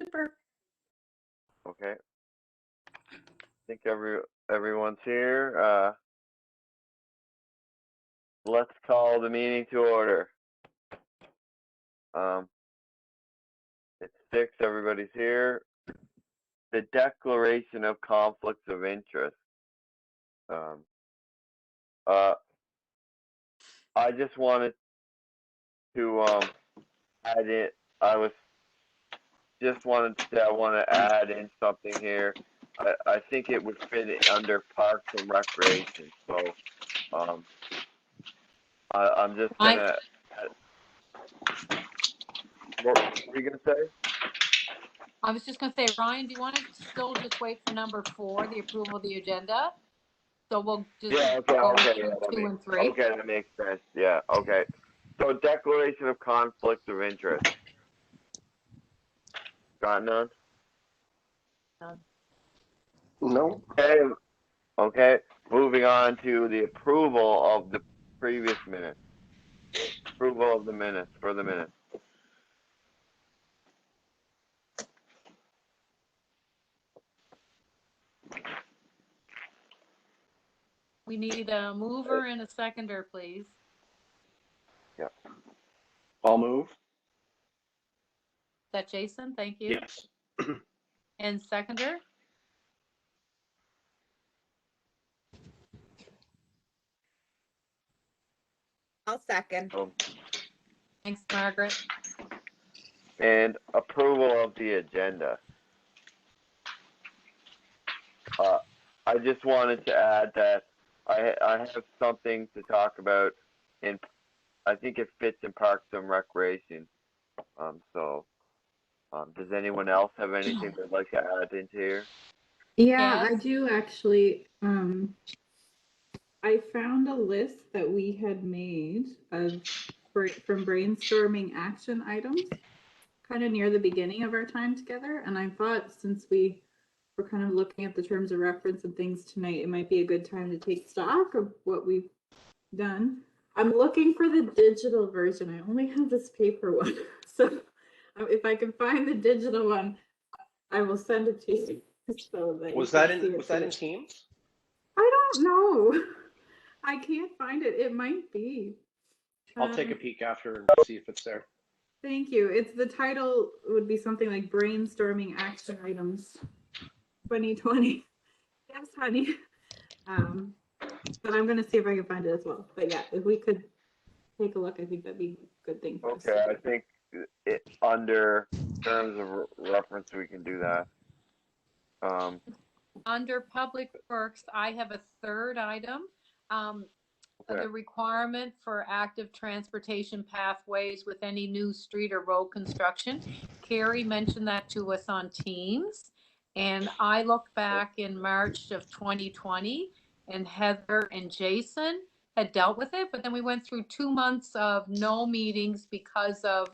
Super. Okay. I think everyone's here. Let's call the meeting to order. It's 6, everybody's here. The declaration of conflicts of interest. I just wanted to add in. I want to add in something here. I think it would fit under Parks and Recreation. So I'm just gonna. What were you gonna say? I was just gonna say, Ryan, do you want to still just wait for number 4, the approval of the agenda? So we'll just go through 2 and 3. Okay, that makes sense. Yeah. Okay. So declaration of conflict of interest. Got none? None. No. Okay. Moving on to the approval of the previous minutes. Approval of the minutes for the minutes. We need a mover and a seconder, please. Yeah. I'll move. Is that Jason? Thank you. Yes. And seconder? I'll second. Thanks, Margaret. And approval of the agenda. I just wanted to add that I have something to talk about in, I think it fits in Parks and Recreation. Does anyone else have anything they'd like to add into here? Yeah, Yes. I do actually. I found a list that we had made from brainstorming action items kind of near the beginning of our time together. And I thought since we were kind of looking at the terms of reference and things tonight, it might be a good time to take stock of what we've done. I'm looking for the digital version. I only have this paper one. So if I can find the digital one, I will send it to you. So that Was that in Teams? I don't know. I can't find it. It might be. I'll take a peek after and see if it's there. Thank you. It's the title would be something like brainstorming action items 2020. Yes, honey. But I'm gonna see if I can find it as well. But yeah, if we could take a look, I think that'd be a good thing for us. Okay, I think under terms of reference we can do that. Under Public Works, I have a third item. The requirement for active transportation pathways with any new street or road construction. Carrie mentioned that to us on Teams. And I looked back in March of 2020 and Heather and Jason had dealt with it, but then we went through 2 months of no meetings because of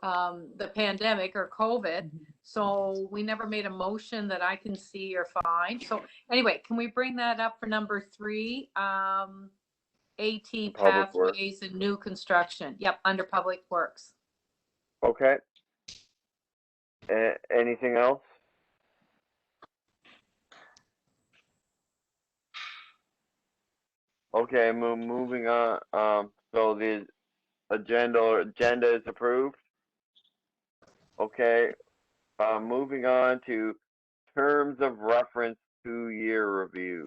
the pandemic or COVID. So we never made a motion that I can see or find. So anyway, can we bring that up for number 3? AT pathways and new construction. Yep, under Public Works. Okay. Anything else? Okay, moving on. So the agenda is approved. Okay. Moving on to terms of reference 2-year review.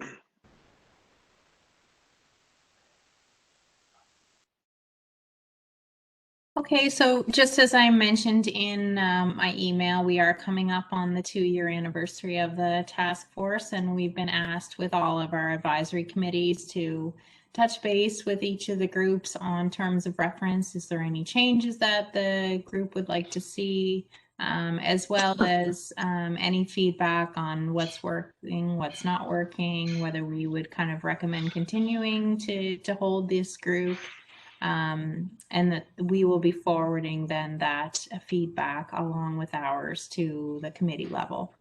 Okay, so just as I mentioned in my email, we are coming up on the 2-year anniversary of the task force, and we've been asked with all of our advisory committees to touch base with each of the groups on terms of reference. Is there any changes that the group would like to see, as well as any feedback on what's working, what's not working, whether we would kind of recommend continuing to hold this group. And that we will be forwarding then that feedback along with ours to the committee level.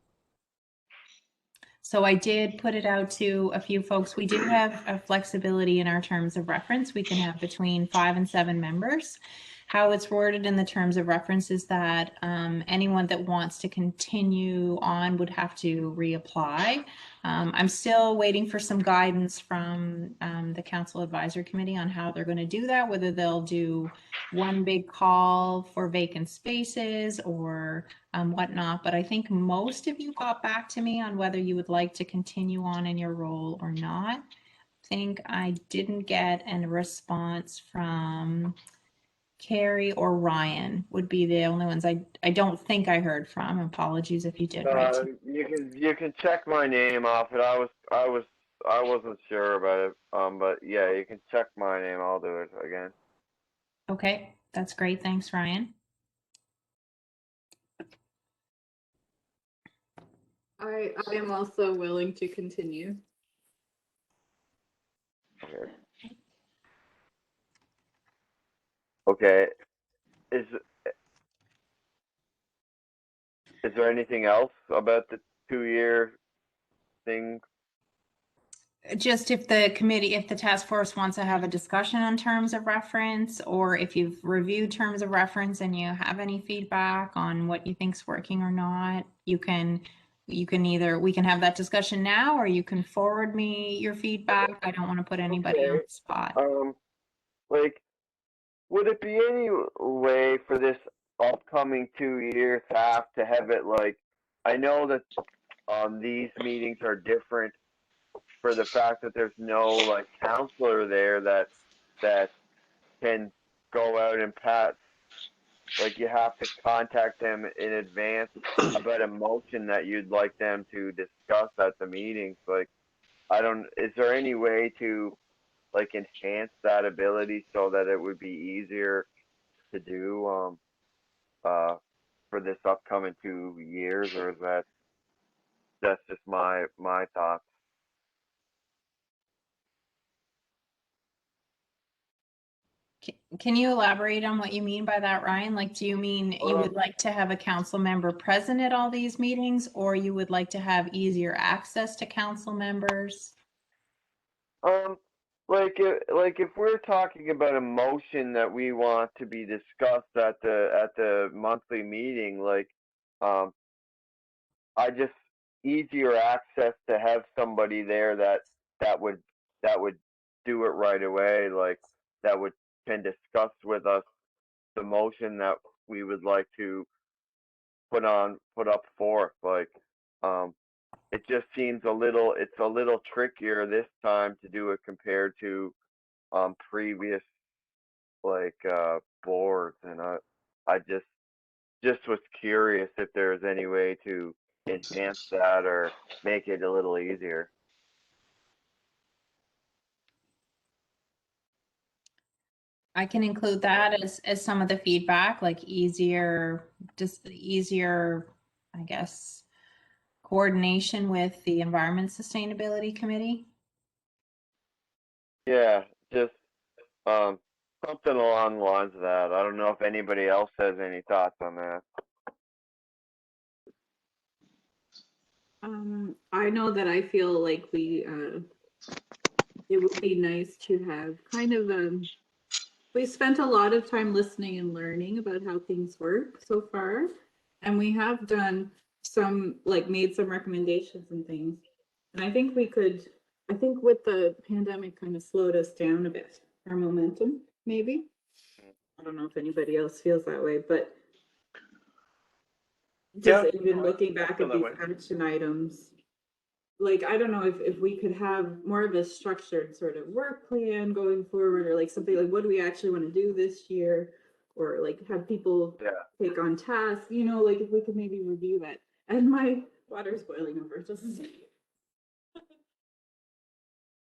So I did put it out to a few folks. We do have a flexibility in our terms of reference. We can have between 5 and 7 members. how it's worded in the terms of reference is that anyone that wants to continue on would have to reapply. I'm still waiting for some guidance from the Council Advisory Committee on how they're going to do that, whether they'll do one big call for vacant spaces or whatnot. But I think most of you got back to me on whether you would like to continue on in your role or not. I think I didn't get a response from Carrie or Ryan would be the only ones I don't think I heard from. Apologies if you did. You can check my name off it. I wasn't sure about it. But yeah, you can check my name. I'll do it again. Okay, that's great. Thanks, Ryan. I am also willing to continue. Okay. Okay. Is there anything else about the 2-year thing? Just if the committee, if the task force wants to have a discussion on terms of reference, or if you've reviewed terms of reference and you have any feedback on what you think's working or not, you can either, we can have that discussion now, or you can forward me your feedback. I don't want to put anybody on the spot. Like, would it be any way for this upcoming 2 years to have it like, I know that these meetings are different for the fact that there's no like counselor there that can go out and pat, like you have to contact them in advance about a motion that you'd like them to discuss at the meetings. Like, is there any way to like enhance that ability so that it would be easier to do for this upcoming 2 years, or is that's just my thoughts? Can you elaborate on what you mean by that, Ryan? Like, do you mean you would like to have a council member present at all these meetings, or you would like to have easier access to council members? Like if we're talking about a motion that we want to be discussed at the monthly meeting, like, I just easier access to have somebody there that would that would do it right away, like that would can discuss with us the motion that we would like to put up forth. Like, it just seems it's a little trickier this time to do it compared to previous like boards, and I just was curious if there's any way to enhance that or make it a little easier. I can include that as some of the feedback, like easier, I guess, coordination with the Environment Sustainability Committee. Yeah, just something along the lines of that. I don't know if anybody else has any thoughts on that. I know that I feel like it would be nice to have kind of we spent a lot of time listening and learning about how things work so far, and we have done some, like, made some recommendations and things. And I think with the pandemic kind of slowed us down a bit, our momentum, maybe. I don't know if anybody else feels that way, but just even looking back at these action items, like, I don't know if we could have more of a structured sort of work plan going forward, or like something like, what do we actually want to do this year, or like have people take on tasks, like if we could maybe review that. And my water's boiling over, just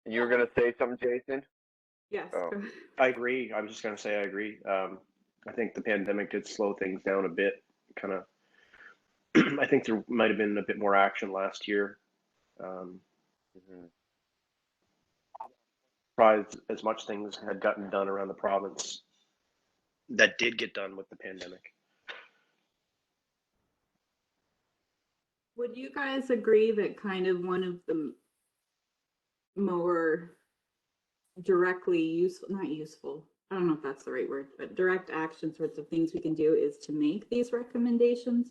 You were gonna say something, Jason? yes. Oh. I agree. I was just going to say I agree. I think the pandemic did slow things down a bit. Kind of, I think there might have been a bit more action last year. Probably as much things had gotten done around the province that did get done with the pandemic. Would you guys agree that kind of one of the more directly useful, not useful, I don't know if that's the right word, but direct action sorts of things we can do is to make these recommendations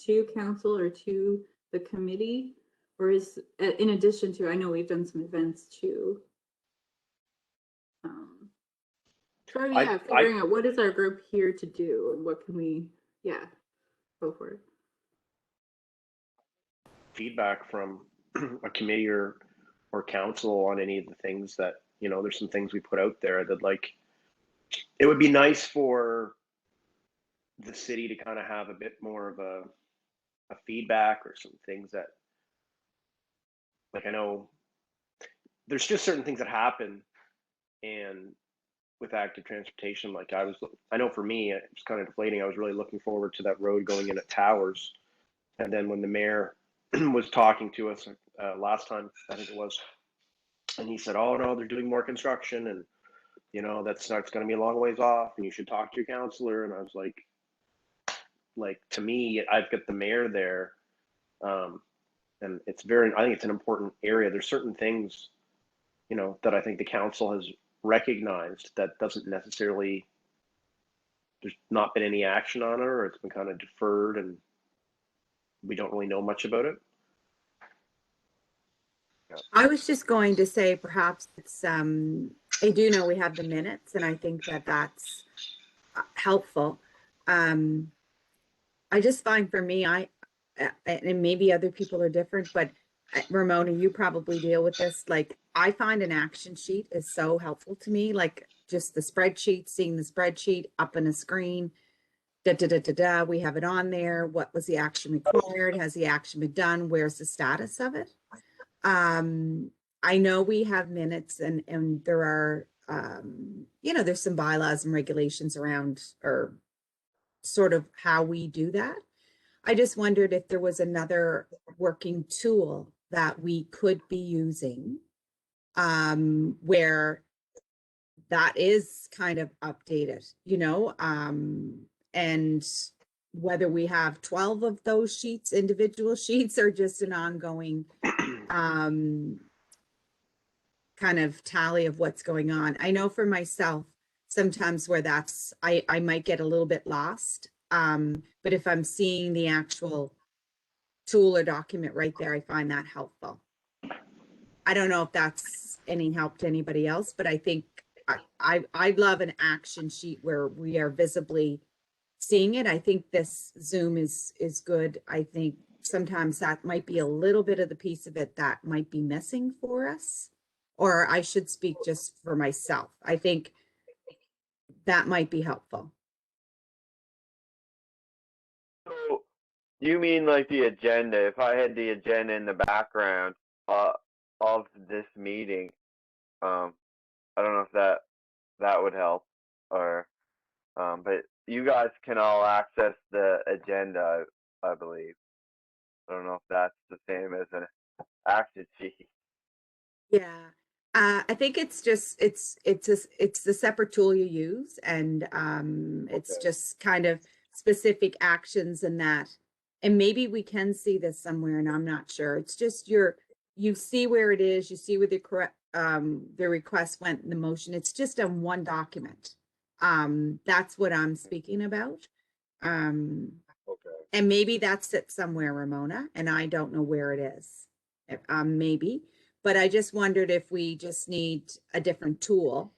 to council or to the committee, or is in addition to, I know we've done some events too. So yeah, figuring out what is our group here to do and what can we, yeah, go for it. Feedback from a committee or council on any of the things that, you know, there's some things we put out there that, like, it would be nice for the city to kind of have a bit more of a feedback, or some things that, like, I know there's just certain things that happen, and with active transportation, like, I know for me, it's kind of deflating. I was really looking forward to that road going in at Towers. And then when the mayor was talking to us last time, I think it was, and he said, "Oh no, they're doing more construction, and you know that's going to be a long ways off, and you should talk to your counselor." And I was like, to me, I've got the mayor there, and I think it's an important area. There's certain things, you know, that I think the council has recognized that doesn't necessarily, there's not been any action on it, or it's been kind of deferred, and we don't really know much about it. I was just going to say perhaps it's, I do know we have the minutes, and I think that that's helpful. I just find for me, and maybe other people are different, but Ramona, you probably deal with this. Like, I find an action sheet is so helpful to me, like just the spreadsheet, seeing the spreadsheet up on a screen. We have it on there. What was the action required? Has the action been done? Where's the status of it? I know we have minutes, and there are, you know, there's some bylaws and regulations around, or sort of how we do that. I just wondered if there was another working tool that we could be using, where that is kind of updated, you know, and whether we have 12 of those sheets, individual sheets, or just an ongoing kind of tally of what's going on. I know for myself, sometimes where that's, I might get a little bit lost. But if I'm seeing the actual tool or document right there, I find that helpful. I don't know if that's any help to anybody else, but I think I love an action sheet where we are visibly seeing it. I think this Zoom is good. I think sometimes that might be a little bit of the piece of it that might be missing for us, or I should speak just for myself. I think that might be helpful. So, you mean like the agenda? If I had the agenda in the background of this meeting, I don't know if that would help, or but you guys can all access the agenda, I believe. I don't know if that's the same as an action sheet. Yeah. I think it's just, it's the separate tool you use, and it's Okay. just kind of specific actions and that. And maybe we can see this somewhere, and I'm not sure. It's just you see where it is, you see where the request went in the motion. It's just on one document. That's what I'm speaking about. Okay. And maybe that's it somewhere, Ramona, and I don't know where it is. Maybe. But I just wondered if we just need a different tool,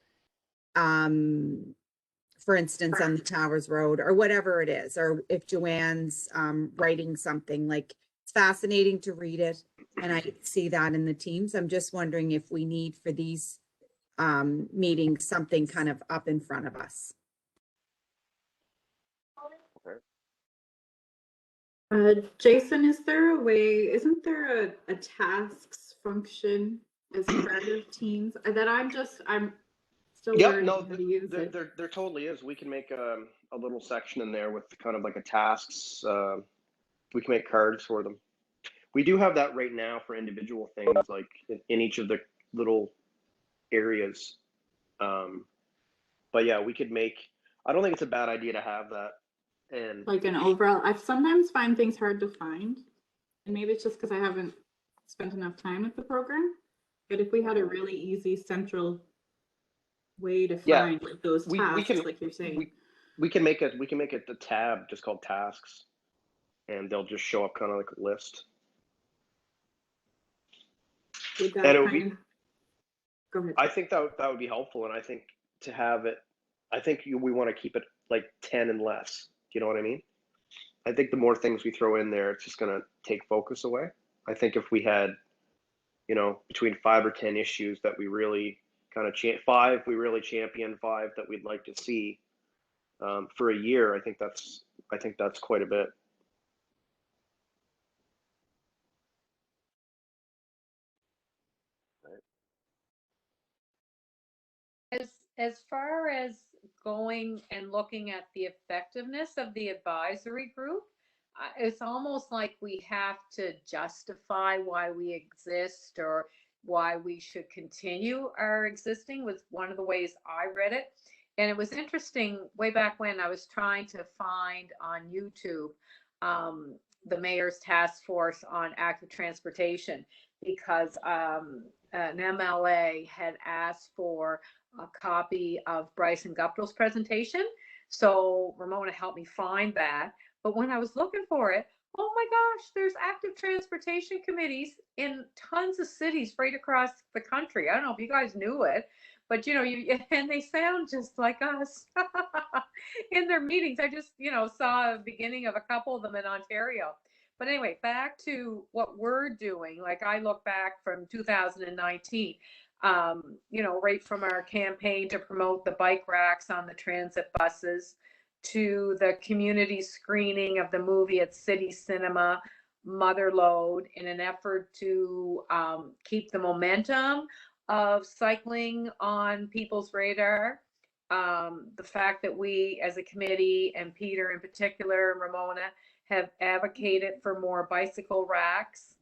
for instance, on the Towers Road or whatever it is, or if Joanne's writing something. Like, it's fascinating to read it, and I see that in the Teams. I'm just wondering if we need for these meetings something kind of up in front of us. Jason, is there a way, isn't there a tasks function as part of Teams that I'm still learning how to use it? There totally is. We can make a little section in there with kind of like a tasks. We can make cards for them. We do have that right now for individual things, like in each of the little areas. But yeah, we could make, I don't think it's a bad idea to have that. And Like an overall, I sometimes find things hard to find, and maybe it's just because I haven't spent enough time with the program. But if we had a really easy central way to Yeah, find those we tasks, can like you're saying. we can make it the tab just called tasks, and they'll just show up kind of like a list. Would And that it would kind be, of, go ahead. I think that would be helpful, and I think to have it, I think we want to keep it like 10 and less. Do you know what I mean? I think the more things we throw in there, it's just going to take focus away. I think if we had, you know, between 5 or 10 issues that we really kind of we really champion, 5 that we'd like to see for a year, I think that's quite a bit. As far as going and looking at the effectiveness of the advisory group, it's almost like we have to justify why we exist or why we should continue our existing, was one of the ways I read it. And it was interesting way back when I was trying to find on YouTube the mayor's task force on active transportation, because an MLA had asked for a copy of Bryson Guptill's presentation. So Ramona helped me find that. But when I was looking for it, oh my gosh, there's active transportation committees in tons of cities right across the country. I don't know if you guys knew it, but and they sound just like us in their meetings. I just, saw a beginning of a couple of them in Ontario. But anyway, back to what we're doing. Like, I look back from 2019, right from our campaign to promote the bike racks on the transit buses, to the community screening of the movie at City Cinema, Motherlode, in an effort to keep the momentum of cycling on people's radar. The fact that we as a committee, and Peter in particular, and Ramona, have advocated for more bicycle racks.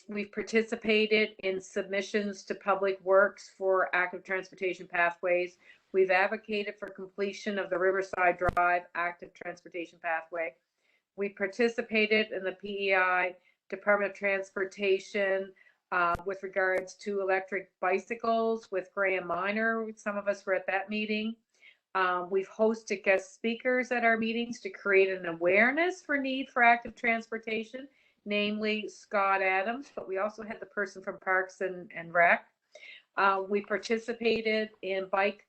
We've participated in submissions to Public Works for active transportation pathways. We've advocated for completion of the Riverside Drive active transportation pathway. We participated in the PEI Department of Transportation with regards to electric bicycles with Graham Minor. Some of us were at that meeting. We've hosted guest speakers at our meetings to create an awareness for need for active transportation, namely Scott Adams, but we also had the person from Parks and Rec. We participated in bike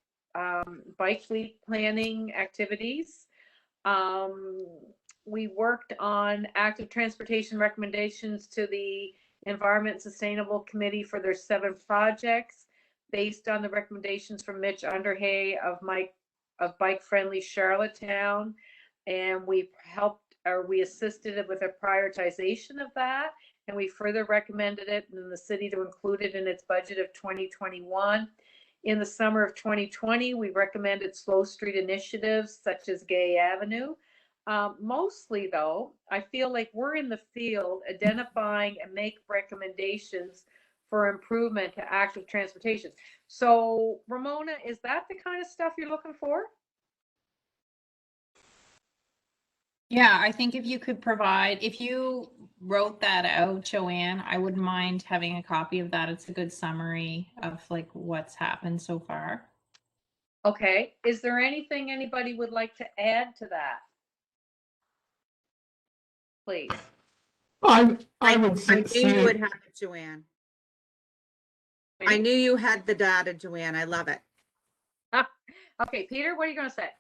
fleet planning activities. We worked on active transportation recommendations to the Environment and Sustainable Committee for their 7 projects, based on the recommendations from Mitch Underhay of Bike Friendly Charlottetown. And we assisted with a prioritization of that. And we further recommended it in the city to include it in its budget of 2021. In the summer of 2020, we recommended slow street initiatives such as Gay Avenue. Mostly, though, I feel like we're in the field identifying and make recommendations for improvement to active transportation. So, Ramona, is that the kind of stuff you're looking for? Yeah, I think if you wrote that out, Joanne, I wouldn't mind having a copy of that. It's a good summary of like what's happened so far. Okay. Is there anything anybody would like to add to that? Please. I knew you would have it, Joanne. I knew you had the data, Joanne. I love it. Okay, Peter, what are you going to say?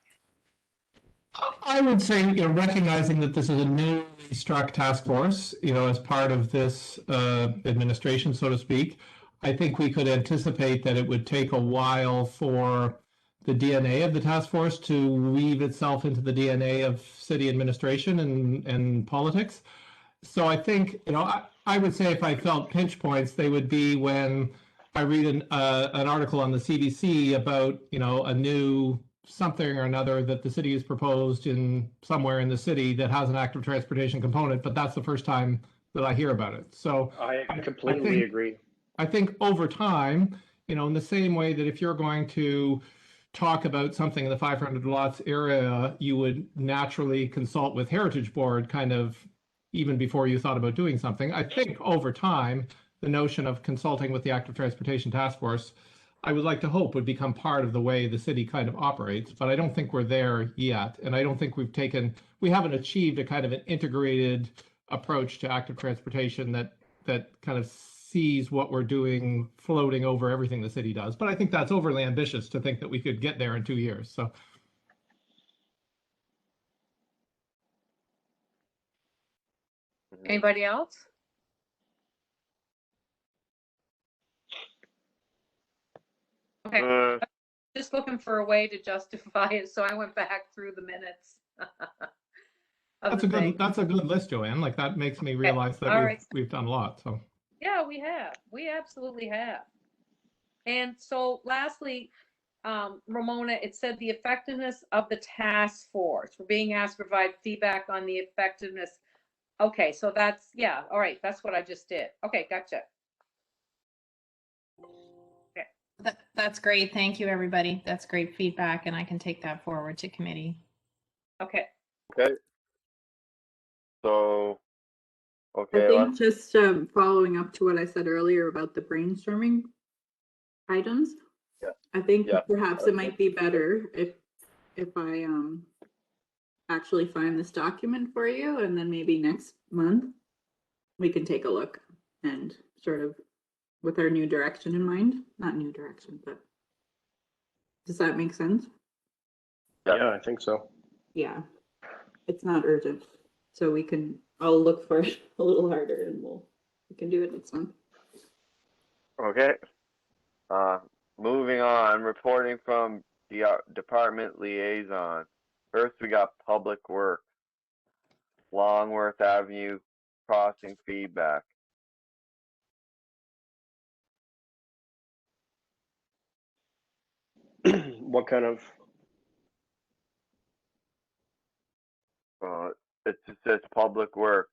I would say, recognizing that this is a newly struck task force, as part of this administration, so to speak, I think we could anticipate that it would take a while for the DNA of the task force to weave itself into the DNA of city administration and politics. So I think, I would say if I felt pinch points, they would be when I read an article on the CBC about, a new something or another that the city has proposed in somewhere in the city that has an active transportation component, but that's the first time that I hear about it. So I completely agree. I think over time, in the same way that if you're going to talk about something in the 500 lots area, you would naturally consult with Heritage Board kind of even before you thought about doing something. I think over time, the notion of consulting with the Active Transportation Task Force I would like to hope would become part of the way the city kind of operates, but I don't think we're there yet. And I don't think we haven't achieved a kind of an integrated approach to active transportation that kind of sees what we're doing floating over everything the city does. But I think that's overly ambitious to think that we could get there in 2 years. So. Anybody else? Okay, just looking for a way to justify it, so I went back through the minutes. That's a good list, Joanne. Like that makes me realize that we've done a lot. So yeah, we have. We absolutely have. And so lastly, Ramona, it said the effectiveness of the task force. We're being asked to provide feedback on the effectiveness. Okay, so that's, yeah, all right, that's what I just did. Okay, gotcha. Okay. That's great. Thank you, everybody. That's great feedback, and I can take that forward to committee. Okay. Okay. So, okay. I think just following up to what I said earlier about the brainstorming items. Yeah. I think perhaps it might be better if I actually find this document for you, and then maybe next month we can take a look and sort of with our new direction in mind. Not new direction, but does that make sense? Yeah, I think so. Yeah, it's not urgent, so I'll look for it a little harder, and we can do it next month. Okay. Moving on, reporting from the department liaison. First, we got Public Works, Longworth Avenue crossing feedback. What kind of? It just says Public Works.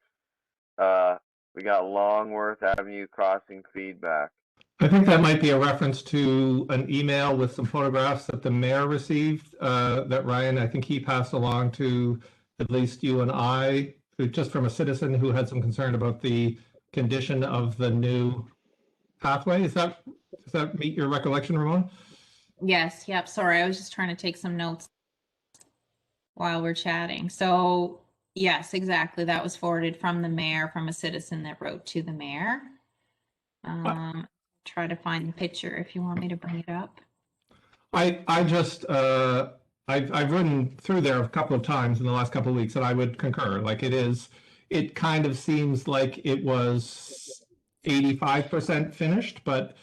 We got Longworth Avenue crossing feedback. I think that might be a reference to an email with some photographs that the mayor received, that Ryan, I think he passed along to at least you and I, just from a citizen who had some concern about the condition of the new pathway. Does that meet your recollection, Ramon? Yes. Yep. Sorry, I was just trying to take some notes while we're chatting. So yes, exactly. That was forwarded from the mayor, from a citizen that wrote to the mayor. Try to find the picture if you want me to bring it up. I just I've ridden through there a couple of times in the last couple of weeks, and I would concur. Like it kind of seems like it was 85% finished, but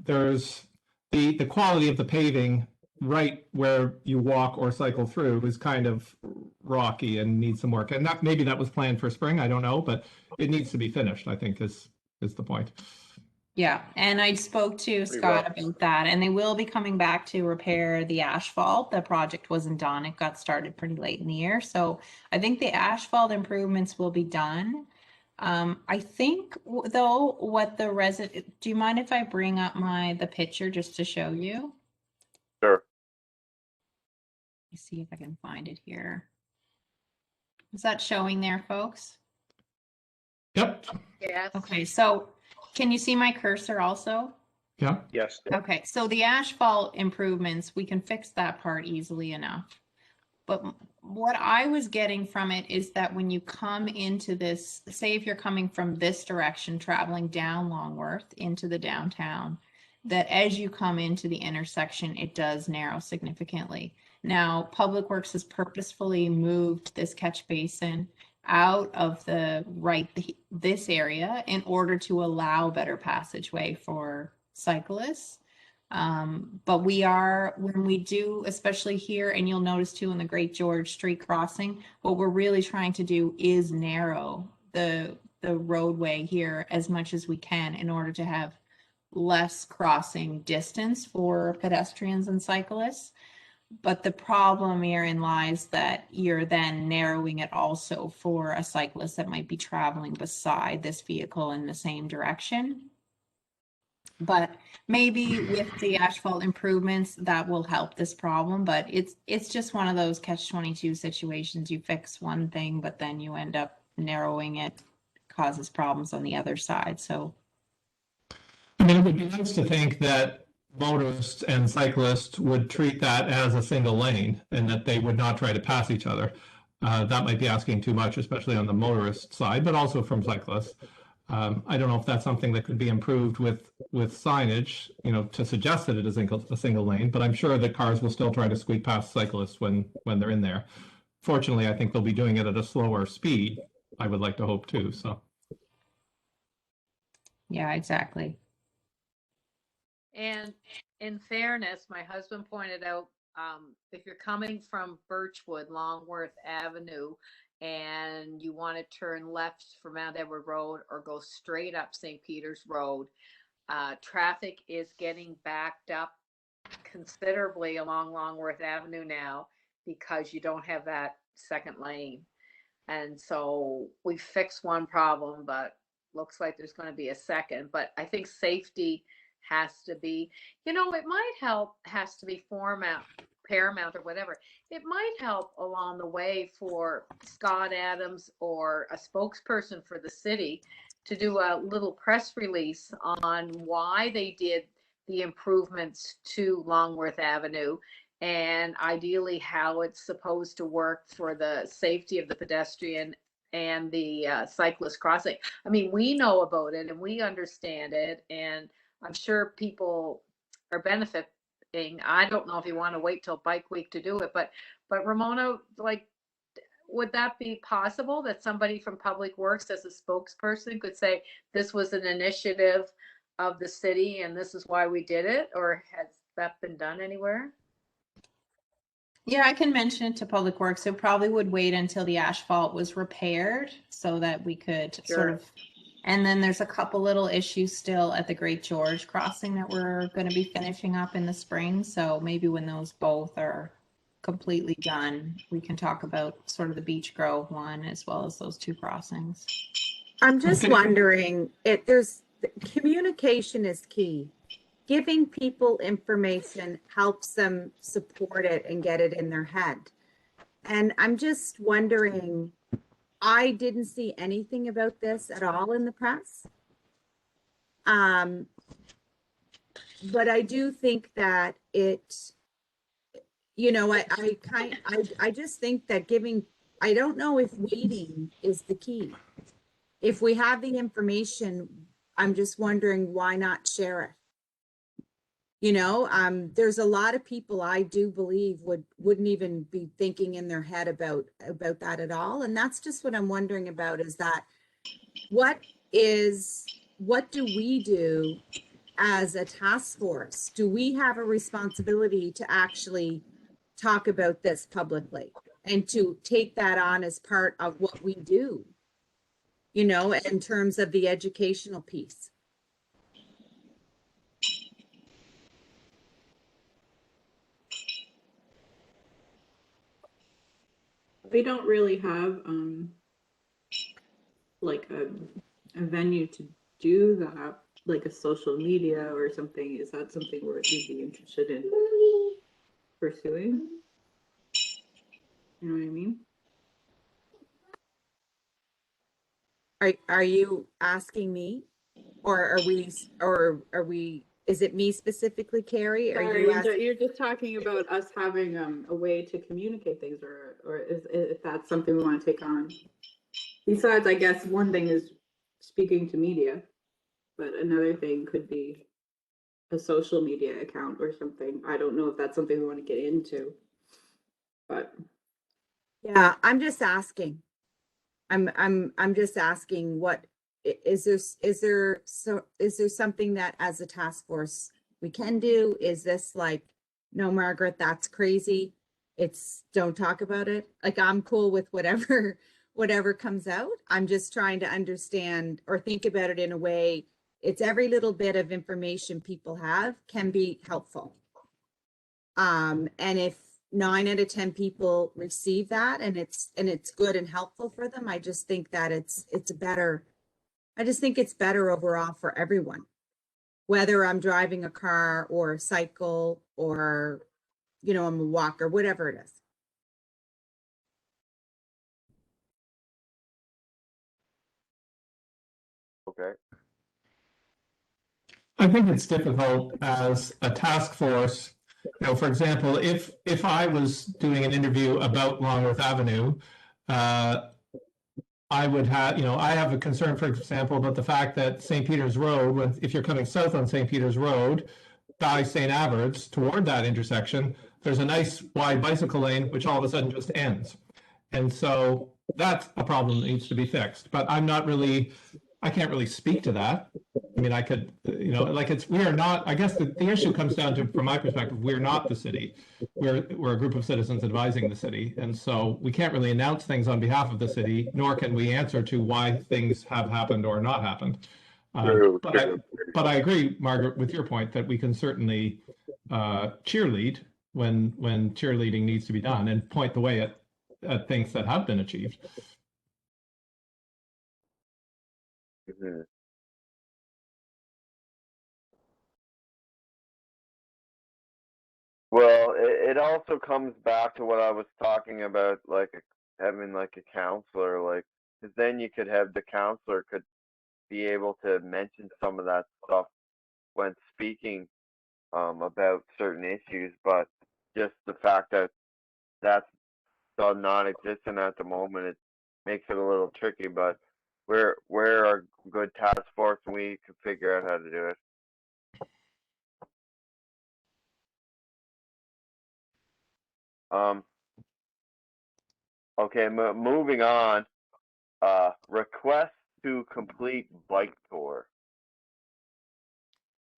there's the quality of the paving right where you walk or cycle through is kind of rocky and needs some work. And maybe that was planned for spring, I don't know, but it needs to be finished, I think is the point. Yeah, and I spoke to Scott about that, and they will be coming back to repair the asphalt. The project wasn't done. It got started pretty late in the year. So I think the asphalt improvements will be done. I think though, do you mind if I bring up the picture just to show you? Sure. Let me see if I can find it here. Is that showing there, folks? Yep. Yes. Okay, so can you see my cursor also? Yeah. Yes. Okay, so the asphalt improvements, we can fix that part easily enough. But what I was getting from it is that when you come into this, say if you're coming from this direction, traveling down Longworth into the downtown, that as you come into the intersection, it does narrow significantly. Now, Public Works has purposefully moved this catch basin out of this area in order to allow better passageway for cyclists. But when we do, especially here, and you'll notice too in the Great George Street crossing, what we're really trying to do is narrow the roadway here as much as we can in order to have less crossing distance for pedestrians and cyclists. But the problem herein lies that you're then narrowing it also for a cyclist that might be traveling beside this vehicle in the same direction. But maybe with the asphalt improvements, that will help this problem. But it's just one of those catch-22 situations. You fix one thing, but then you end up narrowing it, causes problems on the other side. So mean, it would be nice to think that motorists and cyclists would treat that as a single lane and that they would not try to pass each other. That might be asking too much, especially on the motorist side, but also from cyclists. I don't know if that's something that could be improved with signage, to suggest that it is a single lane, but I'm sure that cars will still try to squeak past cyclists when they're in there. Fortunately, I think they'll be doing it at a slower speed. I would like to hope too, so. Yeah, exactly. And in fairness, my husband pointed out, if you're coming from Birchwood, Longworth Avenue, and you want to turn left for Mount Edward Road or go straight up St. Peter's Road, traffic is getting backed up considerably along Longworth Avenue now because you don't have that second lane. And so we fixed one problem, but looks like there's going to be a second. But I think safety has to be, it might help, has to be paramount or whatever. It might help along the way for Scott Adams or a spokesperson for the city to do a little press release on why they did the improvements to Longworth Avenue and ideally how it's supposed to work for the safety of the pedestrian and the cyclist crossing. I mean, we know about it and we understand it, and I'm sure people are benefiting. I don't know if you want to wait till Bike Week to do it, but Ramona, would that be possible that somebody from Public Works as a spokesperson could say this was an initiative of the city and this is why we did it? Or has that been done anywhere? Yeah, I can mention it to Public Works. It probably would wait until the asphalt was repaired so that we could sort of, and then there's a couple little issues still at the Great George crossing that we're going to be finishing up in the spring. So maybe when those both are completely done, we can talk about sort of the Beach Grove one as well as those two crossings. I'm just wondering if communication is key. Giving people information helps them support it and get it in their head. And I'm just wondering, I didn't see anything about this at all in the press. But I do think that it, I just think that I don't know if waiting is the key. If we have the information, I'm just wondering why not share it. There's a lot of people I do believe wouldn't even be thinking in their head about that at all. And that's just what I'm wondering about, is that what do we do as a task force? Do we have a responsibility to actually talk about this publicly and to take that on as part of what we do, in terms of the educational piece? We don't really have like a venue to do that, like a social media or something. Is that something we'd be interested in pursuing? You know what I mean? Are you asking me, or are we, is it me specifically, Carrie? Sorry, you're just talking about us having a way to communicate things, or if that's something we want to take on. Besides, I guess one thing is speaking to media, but another thing could be a social media account or something. I don't know if that's something we want to get into, but yeah, I'm just asking. I'm just asking, what is there something that as a task force we can do? Is this like, no, Margaret, that's crazy, don't talk about it? Like, I'm cool with whatever comes out. I'm just trying to understand or think about it in a way, it's every little bit of information people have can be helpful. And if 9 out of 10 people receive that and it's good and helpful for them, I just think that it's better overall for everyone, whether I'm driving a car or a cycle or I'm a walker, whatever it is. Okay. I think it's difficult as a task force. For example, if I was doing an interview about Longworth Avenue, I would have, I have a concern, for example, about the fact that St. Peter's Road, if you're coming south on St. Peter's Road, by St. Averts toward that intersection, there's a nice wide bicycle lane, which all of a sudden just ends. And so that's a problem that needs to be fixed. But I can't really speak to that. I mean, I could, we are not, I guess the issue comes down to, from my perspective, we're not the city. We're a group of citizens advising the city. And so we can't really announce things on behalf of the city, nor can we answer to why things have happened or not happened. But I agree, Margaret, with your point that we can certainly cheerlead when cheerleading needs to be done and point the way at things that have been achieved. Mm-hmm. Well, it also comes back to what I was talking about, like having like a counselor, like, because then you could have the counselor could be able to mention some of that stuff when speaking about certain issues, but just the fact that that's so non-existent at the moment, it makes it a little tricky. But we're a good task force, and we can figure out how to do it. Okay, moving on. Request to complete bike tour.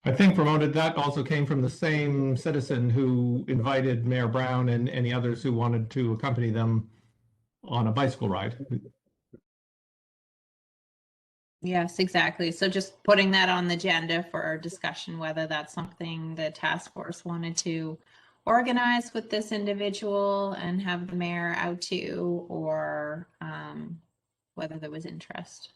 I think, Ramona, that also came from the same citizen who invited Mayor Brown and any others who wanted to accompany them on a bicycle ride. Yes, exactly. So just putting that on the agenda for our discussion, whether that's something the task force wanted to organize with this individual and have the mayor out to, or whether there was interest.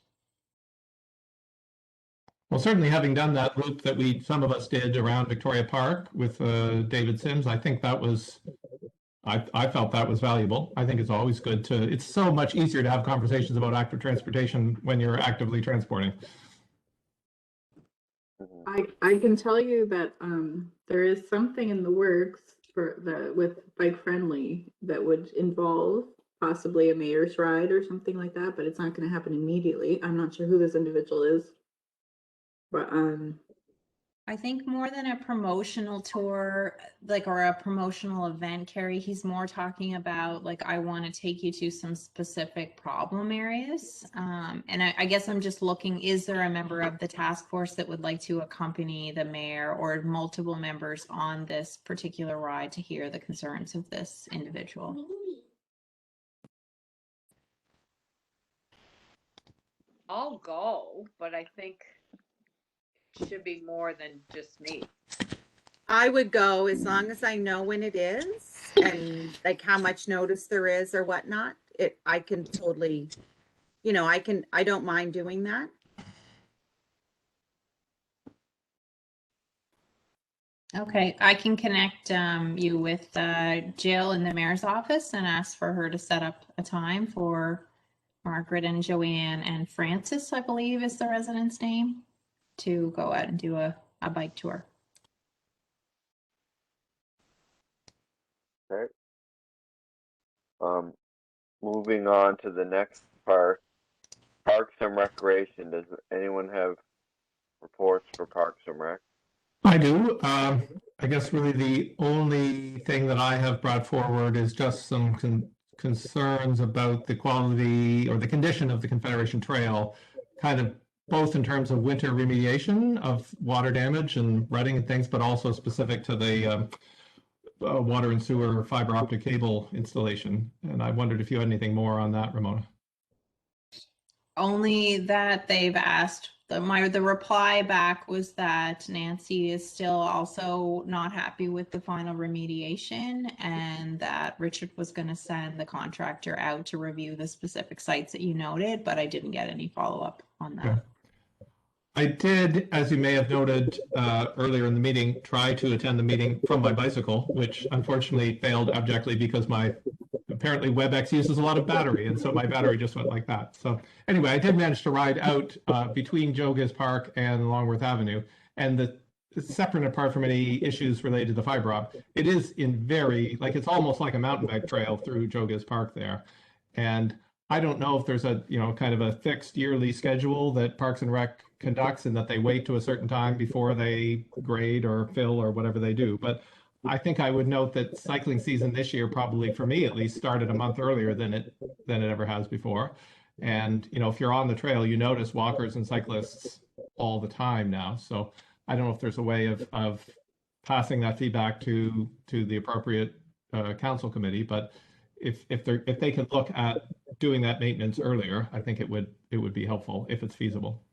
Well, certainly having done that loop that some of us did around Victoria Park with David Sims, I think that was, I felt that was valuable. I think it's always good it's so much easier to have conversations about active transportation when you're actively transporting. I can tell you that there is something in the works with bike friendly that would involve possibly a mayor's ride or something like that, but it's not going to happen immediately. I'm not sure who this individual is, but I think more than a promotional tour, or a promotional event, Carrie, he's more talking about I want to take you to some specific problem areas. And I guess I'm just looking, is there a member of the task force that would like to accompany the mayor or multiple members on this particular ride to hear the concerns of this individual? I'll go, but I think it should be more than just me. I would go as long as I know when it is and how much notice there is or whatnot. I can totally, I don't mind doing that. Okay, I can connect you with Jill in the mayor's office and ask for her to set up a time for Margaret and Joanne and Francis, I believe is the resident's name, to go out and do a bike tour. Okay. Moving on to the next part, Parks and Recreation. Does anyone have reports for Parks and Rec? I do. I guess really the only thing that I have brought forward is just some concerns about the quality or the condition of the Confederation Trail, kind of both in terms of winter remediation of water damage and rutting and things, but also specific to the water and sewer fiber optic cable installation. And I wondered if you had anything more on that, Ramona. Only that they've asked, the reply back was that Nancy is still also not happy with the final remediation and that Richard was going to send the contractor out to review the specific sites that you noted, but I didn't get any follow-up on that. Yeah. I did, as you may have noted earlier in the meeting, try to attend the meeting from my bicycle, which unfortunately failed abjectly because apparently WebEx uses a lot of battery, and so my battery just went like that. So anyway, I did manage to ride out between Joe Giz Park and Longworth Avenue, And separate and apart from any issues related to the fiber op, it is in very, like, it's almost like a mountain bike trail through Joe Gibbs Park there. And I don't know if there's a, kind of a fixed yearly schedule that Parks and Rec conducts and that they wait to a certain time before they grade or fill or whatever they do. But I think I would note that cycling season this year, probably for me at least, started a month earlier than it ever has before. And, if you're on the trail, you notice walkers and cyclists all the time now. So I don't know if there's a way of passing that feedback to the appropriate council committee, but if they can look at doing that maintenance earlier, I think it would be helpful if it's feasible.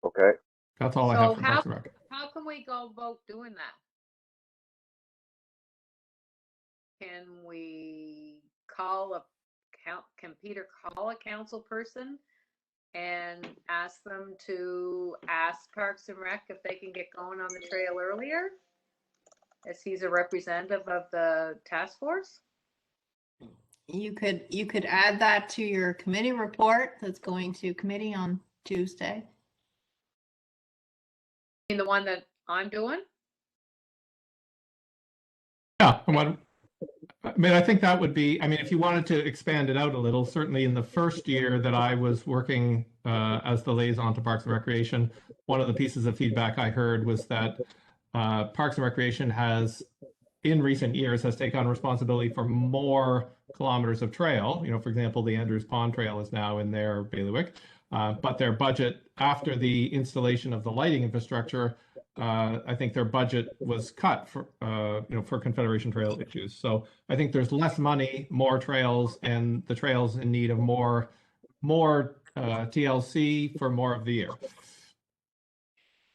Okay. That's all I have for Parks and Rec. How can we go about doing that? Can we can Peter call a council person and ask them to ask Parks and Rec if they can get going on the trail earlier, as he's a representative of the task force? You could add that to your committee report that's going to committee on Tuesday. The one that I'm doing? Yeah, I think that would be, if you wanted to expand it out a little, certainly in the first year that I was working as the liaison to Parks and Recreation, one of the pieces of feedback I heard was that Parks and Recreation has, in recent years, has taken on responsibility for more kilometers of trail. For example, the Andrews Pond Trail is now in their bailiwick, but their budget after the installation of the lighting infrastructure, I think their budget was cut for Confederation Trail issues. So I think there's less money, more trails, and the trails in need of more TLC for more of the year.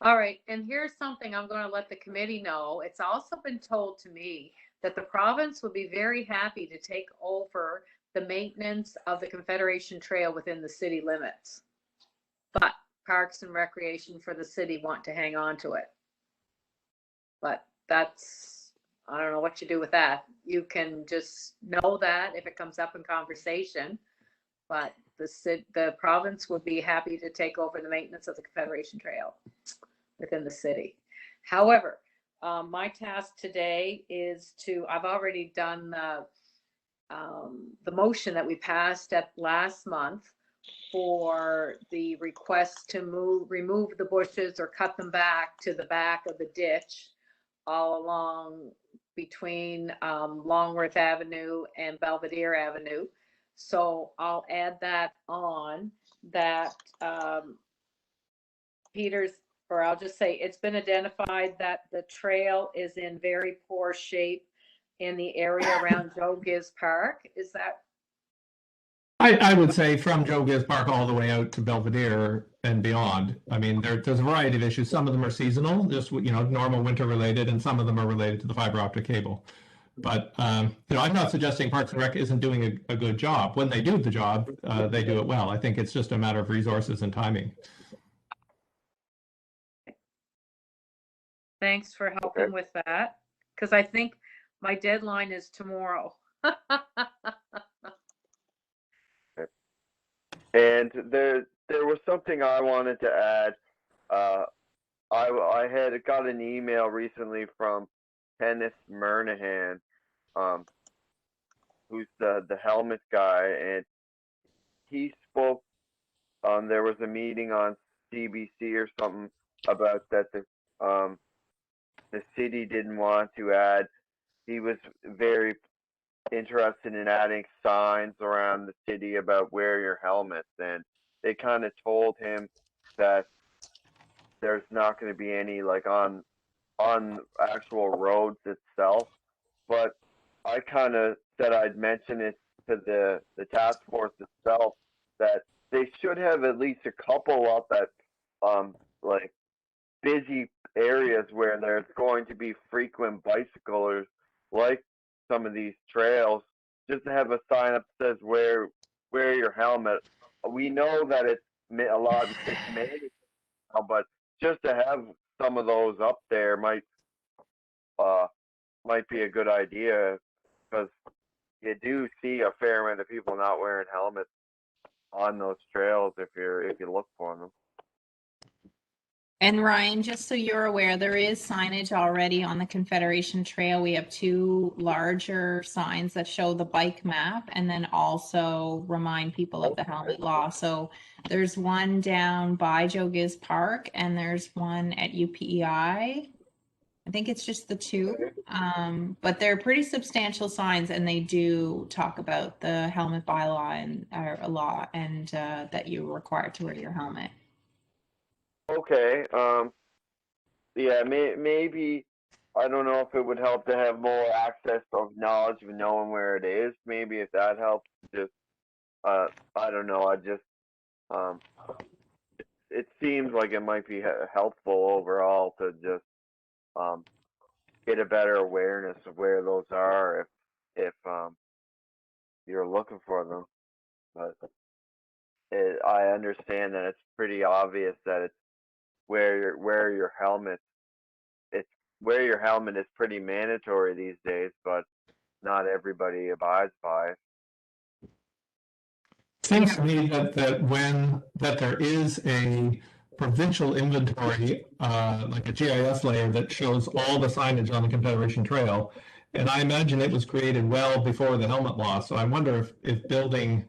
All right, and here's something I'm going to let the committee know. It's also been told to me that the province would be very happy to take over the maintenance of the Confederation Trail within the city limits. But Parks and Recreation for the city want to hang on to it. But that's, I don't know what you do with that. You can just know that if it comes up in conversation, but the province would be happy to take over the maintenance of the Confederation Trail within the city. However, my task today is I've already done the motion that we passed at last month for the request to remove the bushes or cut them back to the back of the ditch all along between Longworth Avenue and Belvedere Avenue. So I'll add that on that I'll just say it's been identified that the trail is in very poor shape in the area around Joe Gibbs Park. Is that? I would say from Joe Gibbs Park all the way out to Belvedere and beyond. There's a variety of issues. Some of them are seasonal, just normal winter related, and some of them are related to the fiber optic cable. But I'm not suggesting Parks and Rec isn't doing a good job. When they do the job, they do it well. I think it's just a matter of resources and timing. Thanks for helping with that, because I think my deadline is tomorrow. And there was something I wanted to add. I had got an email recently from Kenneth Murnahan, who's the helmet guy, and he spoke. There was a meeting on CBC or something about that the city didn't want to add. He was very interested in adding signs around the city about wear your helmets, and they kind of told him that there's not going to be any on actual roads itself. But I kind of said I'd mention it to the task force itself that they should have at least a couple up at busy areas where there's going to be frequent bicyclers, like some of these trails, just to have a sign up that says wear your helmet. We know that it's a lot of it's made now, but just to have some of those up there might be a good idea, because you do see a fair amount of people not wearing helmets on those trails if you look for them. And Ryan, just so you're aware, there is signage already on the Confederation Trail. We have 2 larger signs that show the bike map and then also remind people of the helmet law. So there's one down by Joe Giz Park and there's one at UPEI. I think it's just the 2, but they're pretty substantial signs, and they do talk about the helmet bylaw and law, and that you're required to wear your helmet. Okay. Yeah. Maybe I don't know if it would help to have more access of knowledge of knowing where it is. Maybe if that helps, just I don't know. I just it seems like it might be helpful overall to just get a better awareness of where those are if you're looking for them. But I understand that it's pretty obvious that it's where your helmet. It's where your helmet is pretty mandatory these days, but not everybody abides by it. Seems to me that there is a provincial inventory, like a GIS layer that shows all the signage on the Confederation Trail. And I imagine it was created well before the helmet law. So I wonder if building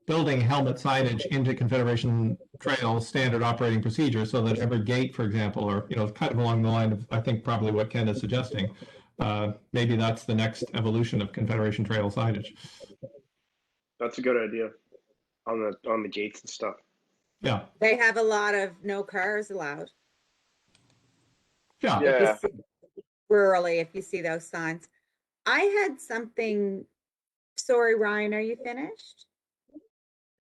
helmet signage into Confederation Trail standard operating procedure, so that every gate, for example, or kind of along the line of, I think, probably what Ken is suggesting, maybe that's the next evolution of Confederation Trail signage. That's a good idea on the gates and stuff. Yeah. They have a lot of no cars allowed. Yeah. Yeah. Rurally, if you see those signs. I had something, sorry, Ryan, are you finished?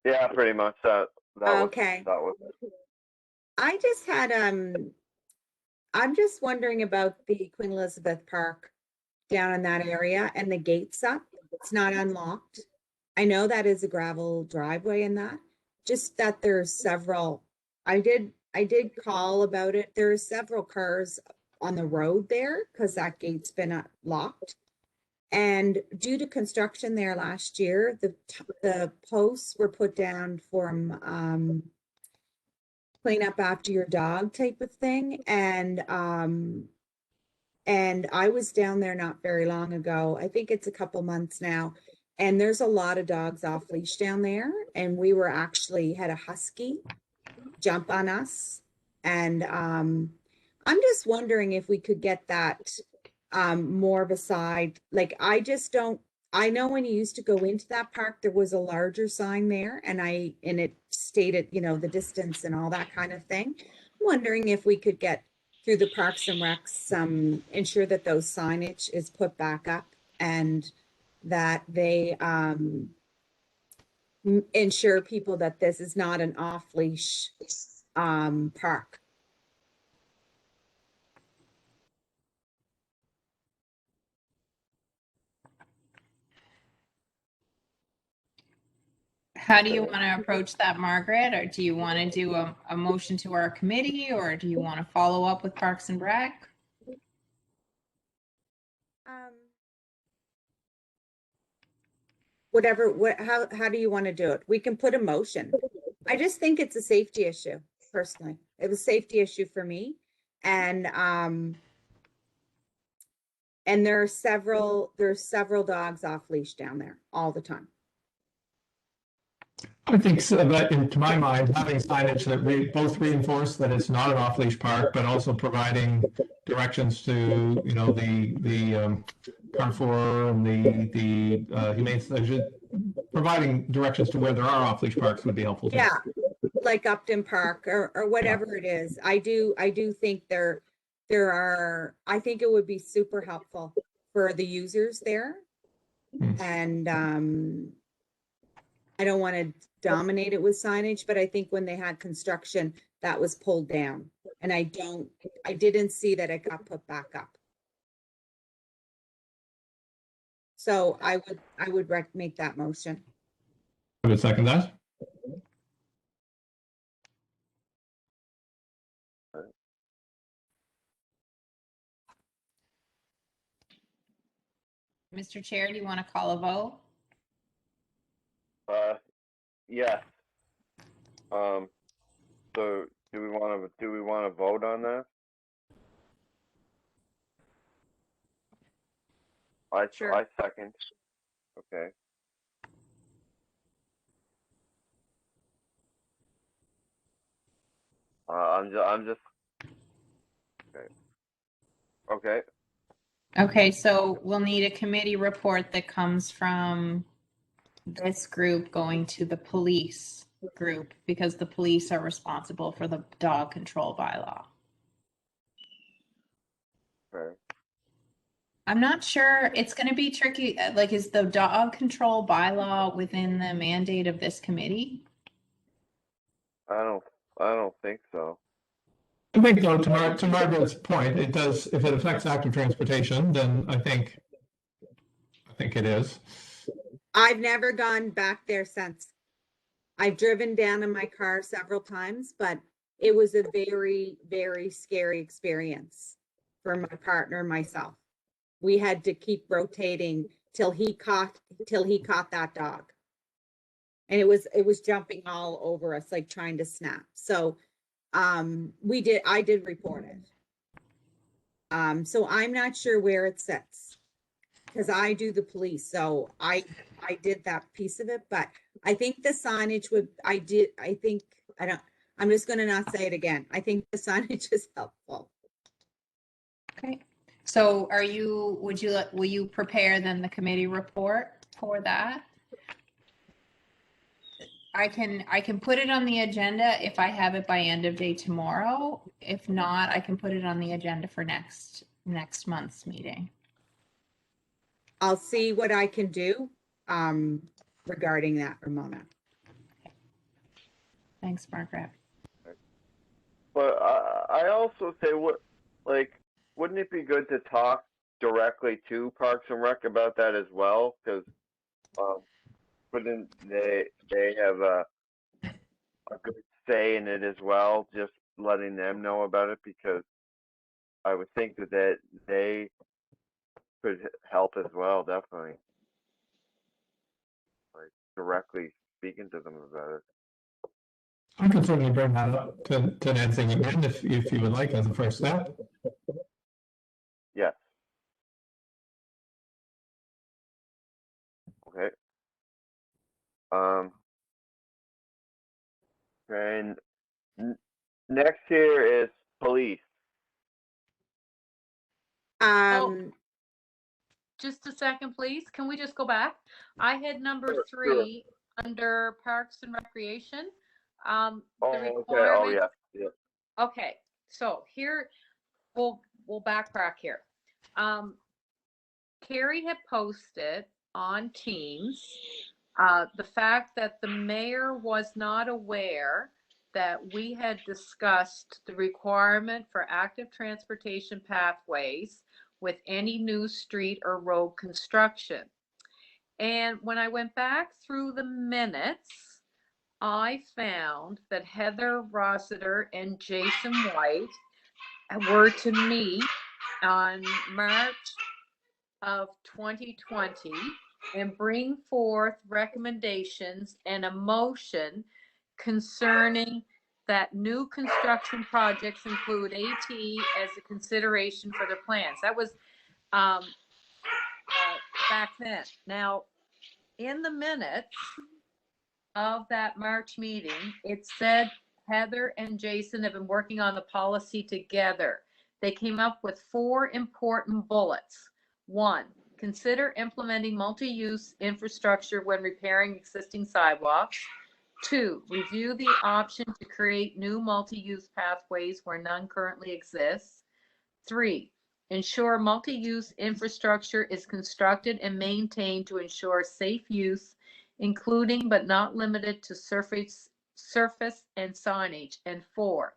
Yeah, pretty much that Okay. that was I just had, I'm just wondering about the Queen Elizabeth Park down in that area and the gates up. It's not unlocked. I know that is a gravel driveway in that. Just that there's several, I did call about it. There are several cars on the road there because that gate's been locked. And due to construction there last year, the posts were put down from clean up after your dog type of thing. And I was down there not very long ago. I think it's a couple months now. And there's a lot of dogs off leash down there. And we were actually had a husky jump on us. And I'm just wondering if we could get that more of a side. Like, I know when you used to go into that park, there was a larger sign there and it stated, the distance and all that kind of thing. I'm wondering if we could get through the Parks and Recs, ensure that those signage is put back up and that they ensure people that this is not an off-leash park. How do you want to approach that, Margaret? Or do you want to do a motion to our committee, or do you want to follow up with Parks and Rec? How do you want to do it? We can put a motion. I just think it's a safety issue, personally. It was a safety issue for me. And there's several dogs off leash down there all the time. I think so, that, to my mind, having signage that both reinforce that it's not an off-leash park, but also providing directions to, the Carrefour and the Humane Society, providing directions to where there are off-leash parks would be helpful too. Yeah, like Upton Park or whatever it is. I do think there are. I think it would be super helpful for the users there, and I don't want to dominate it with signage, but I think when they had construction, that was pulled down. And I didn't see that it got put back up. So I would make that motion. I would second that. Mr. Chair, do you want to call a vote? yes. So Do we want to vote on that? Sure. I second. Okay. I'm just. Okay. Okay. Okay, so we'll need a committee report that comes from this group going to the police group because the police are responsible for the dog control bylaw. Okay. I'm not sure, it's gonna be tricky, like, is the dog control bylaw within the mandate of this committee? I don't think so. I think though, to Margaret's point, it does, if it affects active transportation, then I think it is. I've never gone back there since. I've driven down in my car several times, but it was a very, very scary experience for my partner and myself. We had to keep rotating till he caught that dog. And it was jumping all over us, like trying to snap. So I did report it. So I'm not sure where it sits because I do the police. So I did that piece of it, but I think the signage I'm just going to not say it again. I think the signage is helpful. Okay, so will you prepare then the committee report for that? I can put it on the agenda if I have it by end of day tomorrow. If not, I can put it on the agenda for next month's meeting. I'll see what I can do regarding that, Ramona. Thanks, Margaret. But I also say, wouldn't it be good to talk directly to Parks and Rec about that as well? Because wouldn't they have a good say in it as well? Just letting them know about it, because I would think that they could help as well, definitely. Like directly speaking to them about it. I can certainly bring that up to Nancy again if you would like as a first step. Yes. Okay. And next here is police. Just a second, please. Can we just go back? I had number Sure, 3 under Parks and Recreation. Oh, The okay. Oh, requirement. yeah. Okay, so here we'll backtrack here. Carrie had posted on Teams the fact that the mayor was not aware that we had discussed the requirement for active transportation pathways with any new street or road construction. And when I went back through the minutes, I found that Heather Rossiter and Jason White were to meet on March of 2020 and bring forth recommendations and a motion concerning that new construction projects include AT as a consideration for their plans. That was back then. Now, in the minutes of that March meeting, it said Heather and Jason have been working on the policy together. They came up with 4 important bullets. 1, consider implementing multi-use infrastructure when repairing existing sidewalks. 2, review the option to create new multi-use pathways where none currently exists. 3, ensure multi-use infrastructure is constructed and maintained to ensure safe use, including but not limited to surface and signage. And 4,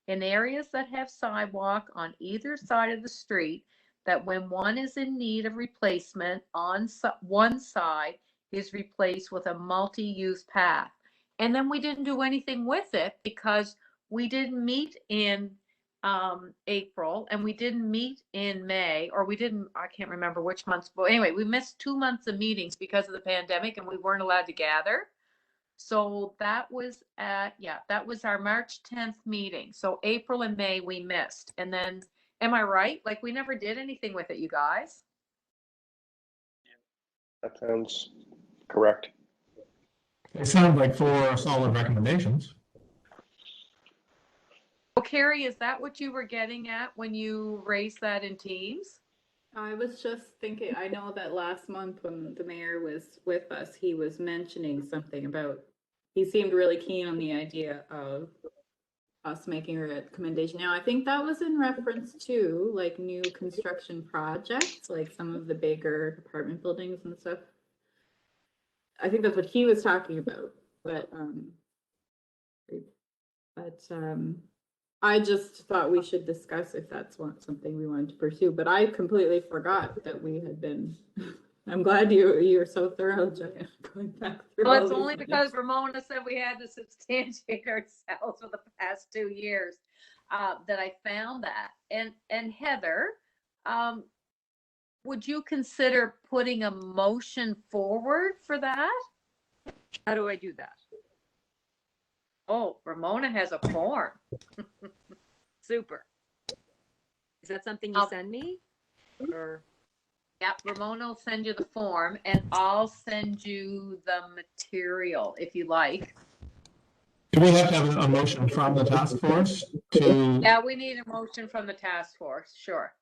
in areas that have sidewalk on either side of the street, that when one is in need of replacement on one side is replaced with a multi-use path. And then we didn't do anything with it because we didn't meet in April and we didn't meet in May, or I can't remember which months, but anyway, we missed 2 months of meetings because of the pandemic and we weren't allowed to gather. So that was that was our March 10th meeting. So April and May we missed. And then, am I right? Like we never did anything with it, you guys? That sounds correct. It sounds like 4 solid recommendations. Well, Carrie, is that what you were getting at when you raised that in Teams? I was just thinking, I know that last month when the mayor was with us, he was mentioning something about, he seemed really keen on the idea of us making a recommendation. Now, I think that was in reference to like new construction projects, like some of the bigger apartment buildings and stuff. I think that's what he was talking about, but I just thought we should discuss if that's something we wanted to pursue, but I completely forgot that we had been. I'm glad you're so thorough, Joanne, going back through. Well, all it's these only because minutes. Ramona said we had to substantiate ourselves for the past 2 years that I found that. And Heather, would you consider putting a motion forward for that? How do I do that? Oh, Ramona has a form. Super. Is that something you send me? Or Yep, Ramona will send you the form and I'll send you the material if you like. Do we have to have a motion from the task force to? Yeah, we need a motion from the task force, sure.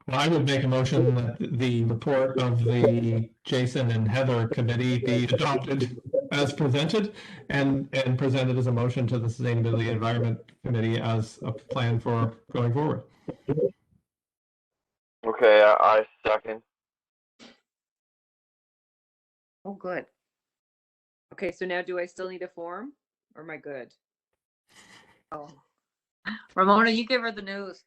Well, I would make a motion that the report of the Jason and Heather committee be adopted as presented and presented as a motion to the Sustainability and Environment Committee as a plan for going forward. Okay, I second. oh, good. Okay, so now do I still need a form, or am I good? Oh, Ramona, you give her the news.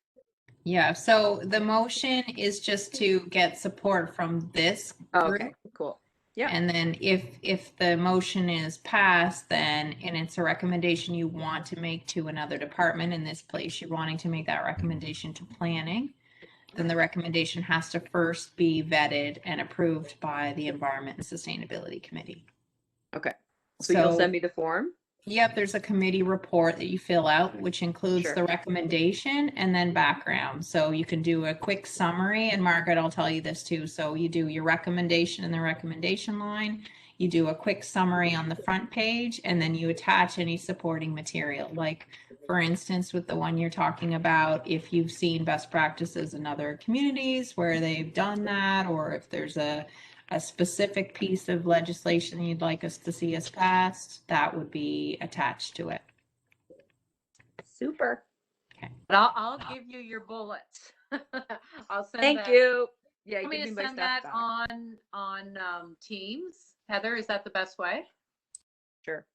Yeah, so the motion is just to get support from this Oh, group. okay, cool. Yeah. And then if the motion is passed, then, and it's a recommendation you want to make to another department, in this place, you're wanting to make that recommendation to planning, then the recommendation has to first be vetted and approved by the Environment and Sustainability Committee. Okay. So you'll send me the form? Yep, there's a committee report that you fill out, which includes Sure. the recommendation and then background. So you can do a quick summary, and Margaret, I'll tell you this too. So you do your recommendation in the recommendation line, you do a quick summary on the front page, and then you attach any supporting material. Like, for instance, with the one you're talking about, if you've seen best practices in other communities where they've done that, or if there's a specific piece of legislation you'd like us to see us passed, that would be attached to it. Super. Okay. But I'll give you your bullets. I'll send Thank that. you. Yeah, Want me give to me my send stuff that back. on Teams? Heather, is that the best way? Sure.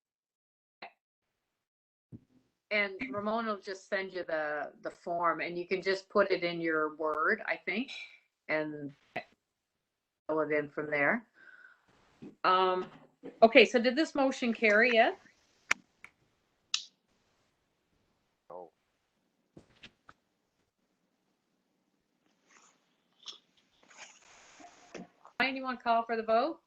And Ramona will just send you the form, and you can just put it in your Word, I think, and fill it in from there. Okay, so did this motion carry yet? Oh. Ryan, you want to call for the vote?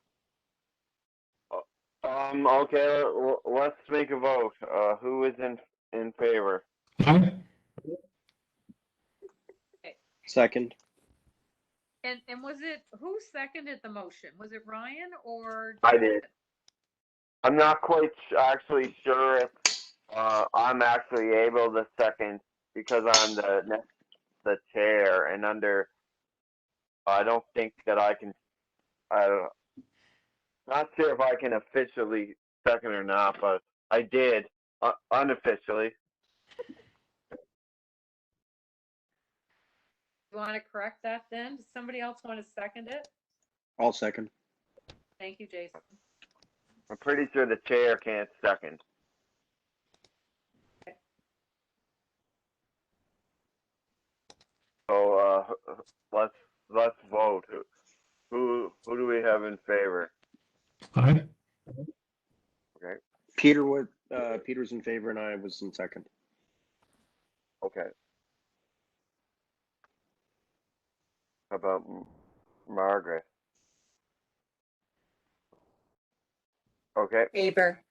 Okay, let's make a vote. Who is in favor? Aye. Second. And was it, who seconded the motion? Was it Ryan or? I did. I'm not quite actually sure if I'm actually able to second because I'm the chair, and I don't think that I can. Not sure if I can officially second or not, but I did unofficially. You want to correct that then? Does somebody else want to second it? I'll second. Thank you, Jason. I'm pretty sure the chair can't second. So let's vote. Who do we have in favor? Aye. Okay. Peter's in favor and I was in second. Okay. How about Margaret? Okay. Favor.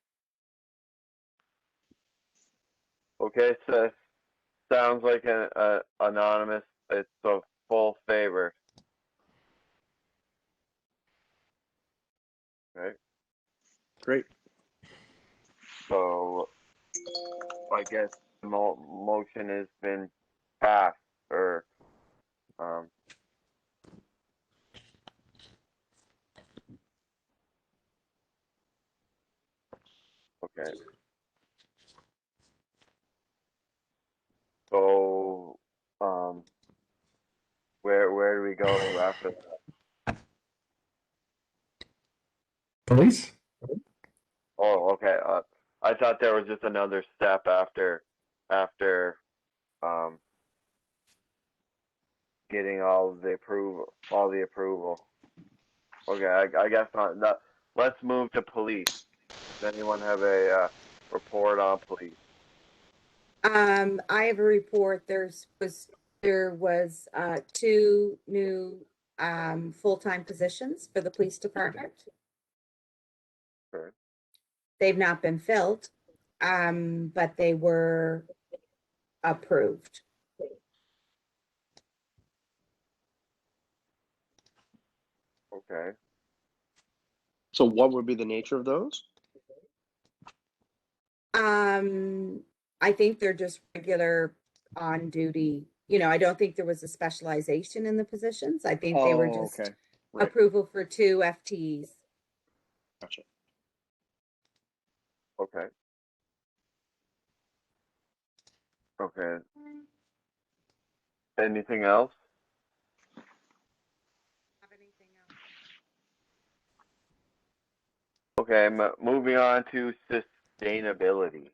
Okay, so sounds like an anonymous. It's a full favor. Okay, Great. so I guess the motion has been passed, or okay. So where do we go after that? Police? Oh, okay. I thought there was just another step after um getting all the approval. Okay, I guess not. Let's move to police. Does anyone have a report on police? I have a report. There was 2 new full-time positions for the police department. Sure. They've not been filled, but they were approved. Okay. So what would be the nature of those? I think they're just regular on duty. You know, I don't think there was a specialization in the positions. I think they were just okay. Right. approval for 2 FTEs. Gotcha. Okay. Okay. Anything else? Have anything else? Okay, moving on to sustainability.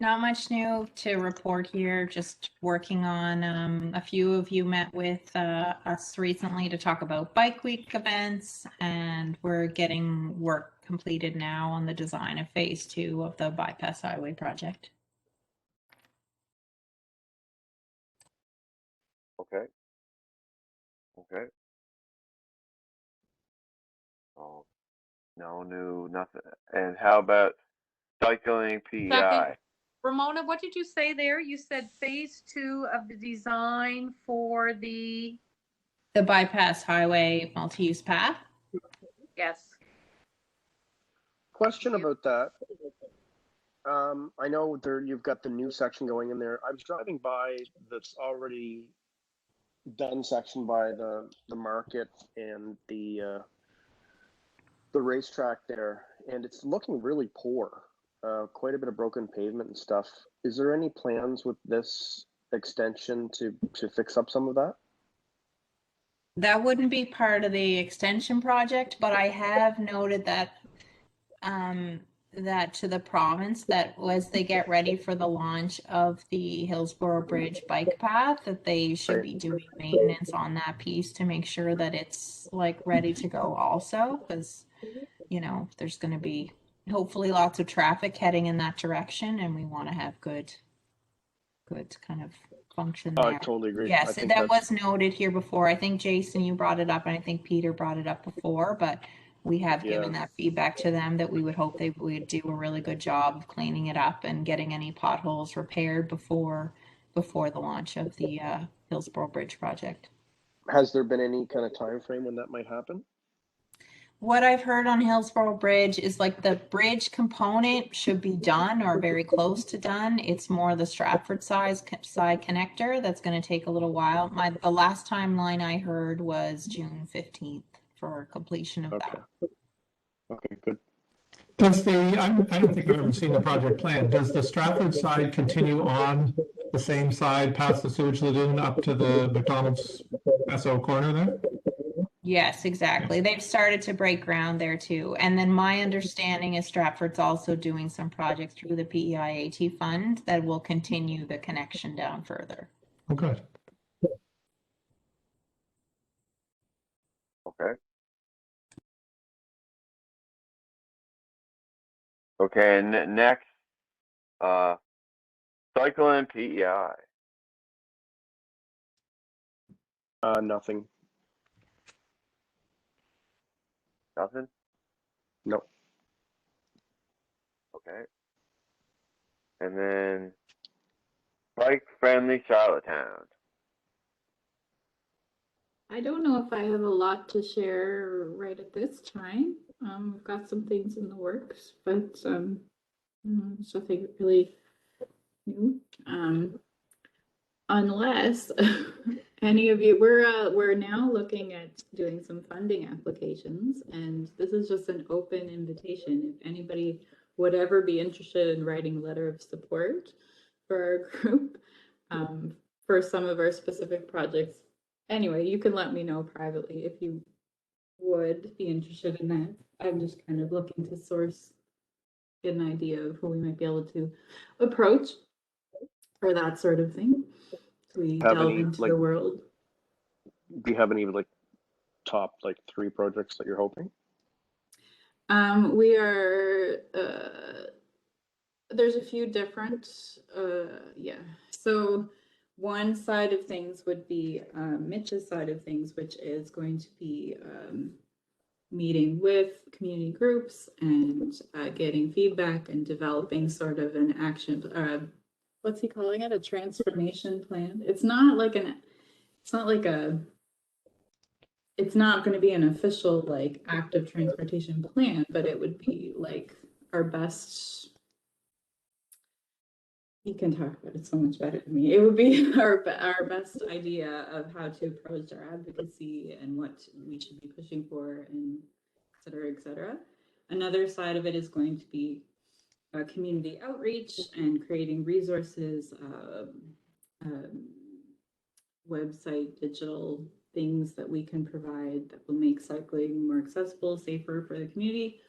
Not much new to report here, just working on, a few of you met with us recently to talk about Bike Week events, and we're getting work completed now on the design of phase 2 of the bypass highway project. Okay. Okay. Oh, no new, nothing. And how about cycling PEI? Second. Ramona, what did you say there? You said phase 2 of the design for the, The bypass highway multi-use path. yes. Question about that. I know there you've got the new section going in there. I was driving by that's already done section by the market and the racetrack there, and it's looking really poor. Quite a bit of broken pavement and stuff. Is there any plans with this extension to fix up some of that? That wouldn't be part of the extension project, but I have noted that that to the province that as they get ready for the launch of the Hillsborough Bridge bike path, that they should be doing maintenance on that piece to make sure that it's like ready to go also, because you know there's going to be hopefully lots of traffic heading in that direction, and we want to have good kind of function there. I totally agree. Yes, I think that was noted here before. I think Jason, you brought it up, and I think Peter brought it up before, but we have given that feedback to them that we would hope they would do a really good job of cleaning it up and getting any potholes repaired before the launch of the Hillsborough Bridge project. Has there been any kind of time frame when that might happen? What I've heard on Hillsborough Bridge is like the bridge component should be done or very close to done. It's more the Stratford side connector that's going to take a little while. The last timeline I heard was June 15th for completion of that. Okay, good. Does I don't think I've ever seen the project plan. Does the Stratford side continue on the same side past the sewage lagoon up to the McDonald's SO corner there? Yes, exactly. They've started to break ground there too. And then my understanding is Stratford's also doing some projects through the PEIAT fund that will continue the connection down further. Oh, good. Okay. Okay, and next, cycling PEI. Nothing. Nothing? No. Okay. And then bike-friendly Charlottetown. I don't know if I have a lot to share right at this time. We've got some things in the works, but nothing really new. Unless any of you, we're now looking at doing some funding applications, and this is just an open invitation. If anybody would ever be interested in writing a letter of support for our group, for some of our specific projects, anyway, you can let me know privately if you would be interested in that. I'm just kind of looking to get an idea of who we might be able to approach for that sort of thing. We delve into the world. Do you have any like top 3 projects that you're hoping? We are there's a few different yeah. So one side of things would be Mitch's side of things, which is going to be meeting with community groups and getting feedback and developing sort of an action what's he calling it, a transformation plan. It's not going to be an official like active transportation plan, but it would be like our best. He can talk about it so much better than me. It would be our best idea of how to approach our advocacy and what we should be pushing for, and et cetera, et cetera. Another side of it is going to be community outreach and creating resources, website, digital things that we can provide that will make cycling more accessible, safer for the community.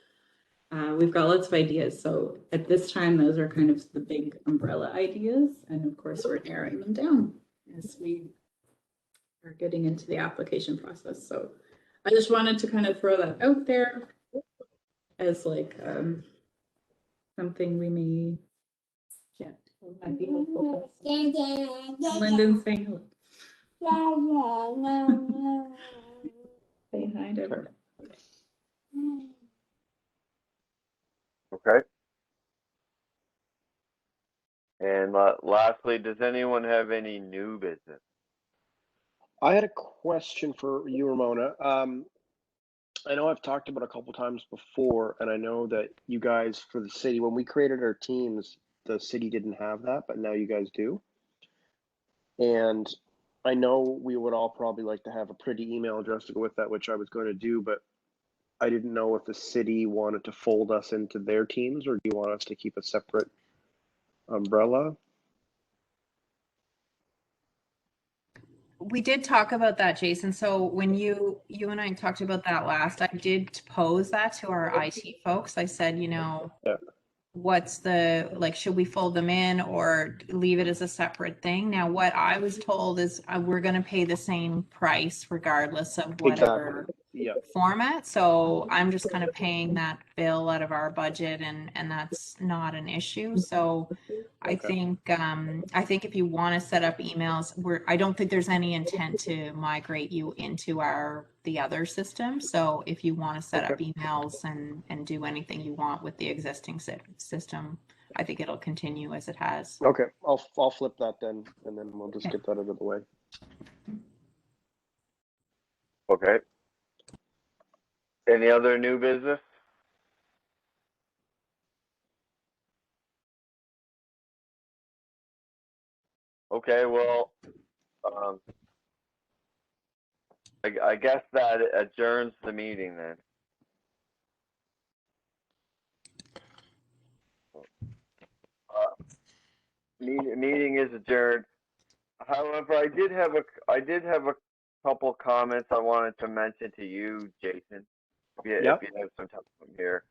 We've got lots of ideas. So at this time, those are kind of the big umbrella ideas. And of course, we're narrowing them down as we are getting into the application process. So I just wanted to kind of throw that out there as like something we may might be helpful. Lyndon's saying hello. Say hi to her. Okay. And lastly, does anyone have any new business? I had a question for you, Ramona. I know I've talked about it a couple times before, and I know that you guys for the city, when we created our teams, the city didn't have that, but now you guys do. And I know we would all probably like to have a pretty email address to go with that, which I was going to do, but I didn't know if the city wanted to fold us into their teams, or do you want us to keep a separate umbrella? We did talk about that, Jason. So when you and I talked about that last, I did pose that to our IT folks. I said, Yeah. what's the, like, should we fold them in or leave it as a separate thing? Now, what I was told is we're going to pay the same price regardless of whatever format. So I'm just kind of paying that bill out of our budget, and that's not an issue. So I think if you want to set up emails, I don't think there's any intent to migrate you into the other system. So if you want to set up emails and do anything you want with the existing system, I think it'll continue as it has. Okay, I'll flip that then, and then we'll just get that out of the way. Okay. Any other new business? Okay, well, I guess that adjourns the meeting then. Meeting is adjourned. However, I did have a couple comments I wanted to mention to you, Jason. If you have some time here.